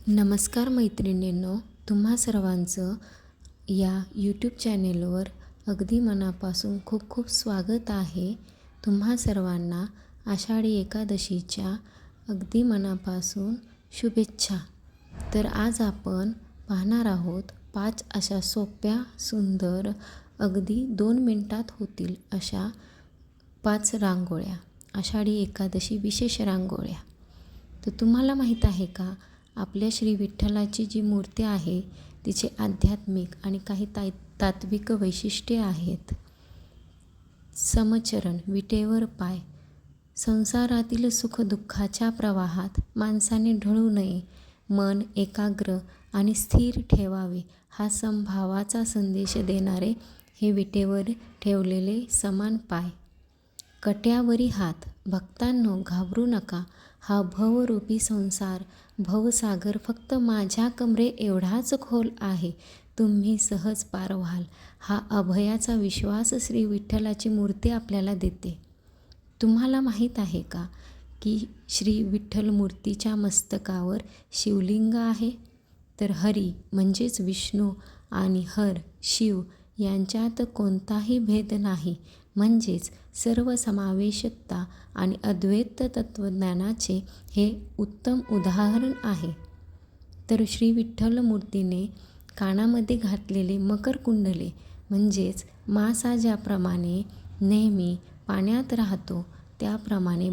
नमस्कार मैत्रिणींनो, तुम्हा सर्वांचं या यूट्यूब चॅनेलवर अगदी मनापासून खूप खूप स्वागत आहे. तुम्हा सर्वांना आषाढी एकादशीच्या अगदी मनापासून शुभेच्छा. तर आज आपण पाहणार आहोत 5 अशा सोप्या, सुंदर, अगदी 2 मिनिटात होतील अशा 5 रांगोळ्या, आषाढी एकादशी विशेष रांगोळ्या. तर तुम्हाला माहीत आहे का, आपल्या श्री विठ्ठलाची जी मूर्ती आहे तिचे आध्यात्मिक आणि काही तात्विक वैशिष्ट्ये आहेत. समचरण, विटेवर पाय. संसारातील सुखदुःखाच्या प्रवाहात माणसाने ढळू नये, मन एकाग्र आणि स्थिर ठेवावे हा समभावाचा संदेश देणारे हे विटेवर ठेवलेले समान पाय. कट्यावरी हात. भक्तांनो, घाबरू नका. हा भवरूपी संसार, भवसागर फक्त माझ्या कमरे एवढाच खोल आहे. तुम्ही सहज पार व्हाल, हा अभयाचा विश्वास श्री विठ्ठलाची मूर्ती आपल्याला देते. तुम्हाला माहीत आहे का की श्री विठ्ठल मूर्तीच्या मस्तकावर शिवलिंग आहे? तर हरी म्हणजेच विष्णू आणि हर शिव यांच्यात कोणताही भेद नाही, म्हणजेच सर्वसमावेशकता आणि अद्वैत तत्त्वज्ञानाचे हे उत्तम उदाहरण आहे. तर श्री विठ्ठल मूर्तीने कानामध्ये घातलेले मकर कुंडले म्हणजेच मासा ज्याप्रमाणे नेहमी पाण्यात राहतो त्याप्रमाणे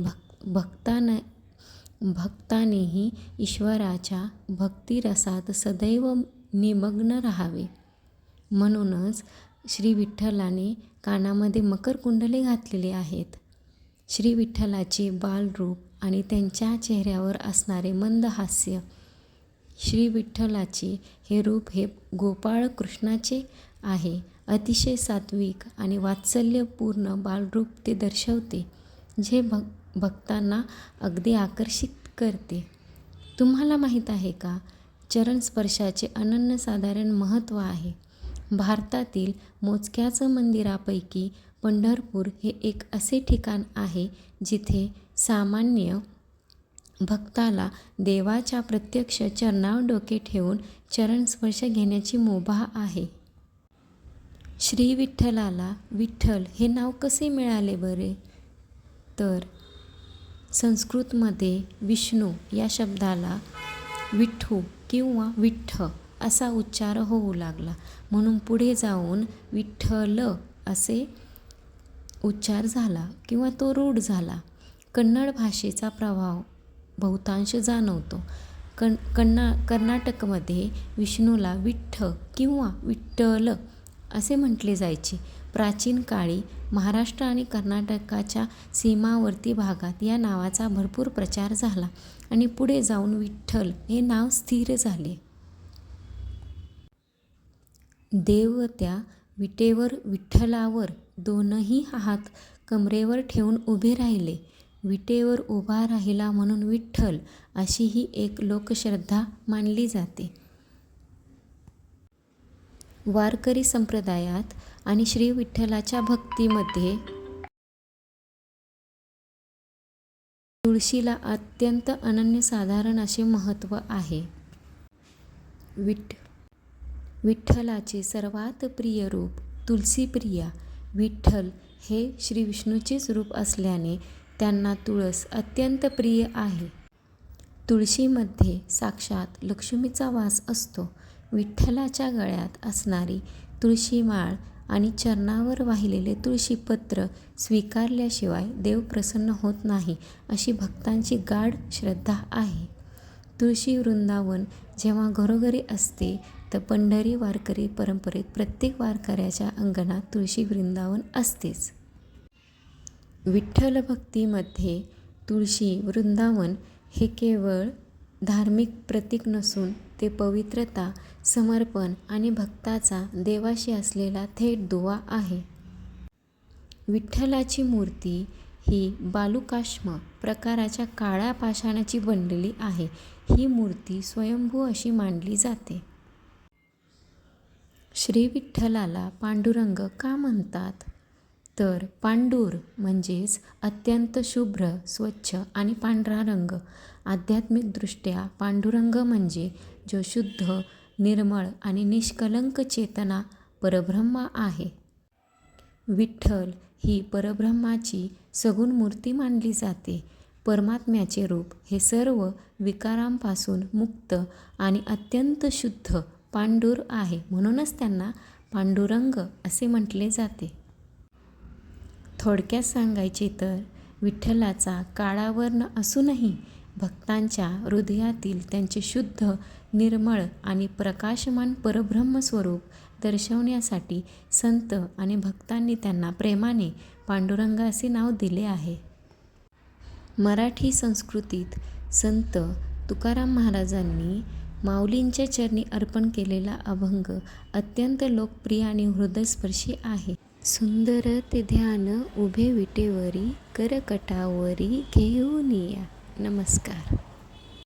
भक्तानेही ईश्वराच्या भक्तिरसात सदैव निमग्न राहावे. म्हणूनच श्री विठ्ठलाने कानामध्ये मकर कुंडले घातलेले आहेत. श्री विठ्ठलाचे बालरूप आणि त्यांच्या चेहऱ्यावर असणारे मंद हास्य. श्री विठ्ठलाचे हे रूप हे गोपाळ कृष्णाचे आहे. अतिशय सात्विक आणि वात्सल्यपूर्ण बालरूप ते दर्शवते, जे भक्तांना अगदी आकर्षित करते. तुम्हाला माहीत आहे का, चरणस्पर्शाचे अनन्यसाधारण महत्त्व आहे. भारतातील मोजक्याच मंदिरापैकी पंढरपूर हे एक असे ठिकाण आहे जिथे सामान्य भक्ताला देवाच्या प्रत्यक्ष चरणावर डोके ठेवून चरणस्पर्श घेण्याची मुभा आहे. श्री विठ्ठलाला विठ्ठल हे नाव कसे मिळाले बरे? तर संस्कृतमध्ये विष्णू या शब्दाला विठ्ठू किंवा विठ्ठ असा उच्चार होऊ लागला, म्हणून पुढे जाऊन विठ्ठल असे उच्चार झाला किंवा तो रूढ झाला. कन्नड भाषेचा प्रभाव बहुतांश जाणवतो. कर्नाटकमध्ये विष्णूला विठ्ठ किंवा विठ्ठल असे म्हटले जायचे. प्राचीन काळी महाराष्ट्र आणि कर्नाटकाच्या सीमावर्ती भागात या नावाचा भरपूर प्रचार झाला आणि पुढे जाऊन विठ्ठल हे नाव स्थिर झाले. देव त्या विटेवर विठ्ठलावर दोनही हात कमरेवर ठेवून उभे राहिले. विटेवर उभा राहिला म्हणून विठ्ठल अशी ही एक लोकश्रद्धा मानली जाते. वारकरी संप्रदायात आणि श्री विठ्ठलाच्या भक्तीमध्ये तुळशीला अत्यंत अनन्यसाधारण असे महत्त्व आहे. विठ्ठलाचे सर्वात प्रिय रूप तुलसीप्रिया. विठ्ठल हे श्री विष्णूचेच रूप असल्याने त्यांना तुळस अत्यंत प्रिय आहे. तुळशीमध्ये साक्षात लक्ष्मीचा वास असतो. विठ्ठलाच्या गळ्यात असणारी तुळशीमाळ आणि चरणावर वाहिलेले तुळशीपत्र स्वीकारल्याशिवाय देव प्रसन्न होत नाही, अशी भक्तांची गाढ श्रद्धा आहे. तुळशी वृंदावन जेव्हा घरोघरी असते, तर पंढरी वारकरी परंपरेत प्रत्येक वारकऱ्याच्या अंगणात तुळशी वृंदावन असतेच. विठ्ठल भक्तीमध्ये तुळशी वृंदावन हे केवळ धार्मिक प्रतीक नसून ते पवित्रता, समर्पण आणि भक्ताचा देवाशी असलेला थेट दुवा आहे. विठ्ठलाची मूर्ती ही बालुकाश्म प्रकाराच्या काळ्या पाषाणाची बनलेली आहे. ही मूर्ती स्वयंभू अशी मानली जाते. श्री विठ्ठलाला पांडुरंग का म्हणतात? तर पांडूर म्हणजेच अत्यंत शुभ्र, स्वच्छ आणि पांढरा रंग आध्यात्मिकदृष्ट्या पांडुरंग म्हणजे जो शुद्ध, निर्मळ आणि निष्कलंक चेतना परब्रह्म आहे. विठ्ठल ही परब्रह्माची सगुण मूर्ती मानली जाते. परमात्म्याचे रूप हे सर्व विकारांपासून मुक्त आणि अत्यंत शुद्ध पांडुर आहे. म्हणूनच त्यांना पांडुरंग असे म्हटले जाते. थोडक्यात सांगायचे तर विठ्ठलाचा काळा वर्ण असूनही भक्तांच्या हृदयातील त्यांचे शुद्ध, निर्मळ आणि प्रकाशमान परब्रह्म स्वरूप दर्शवण्यासाठी संत आणि भक्तांनी त्यांना प्रेमाने पांडुरंग असे नाव दिले आहे. मराठी संस्कृतीत संत तुकाराम महाराजांनी माऊलींच्या चरणी अर्पण केलेला अभंग अत्यंत लोकप्रिय आणि हृदयस्पर्शी आहे. सुंदर ते ध्यान उभे विटेवरी, करकटावरी घेऊन या. नमस्कार.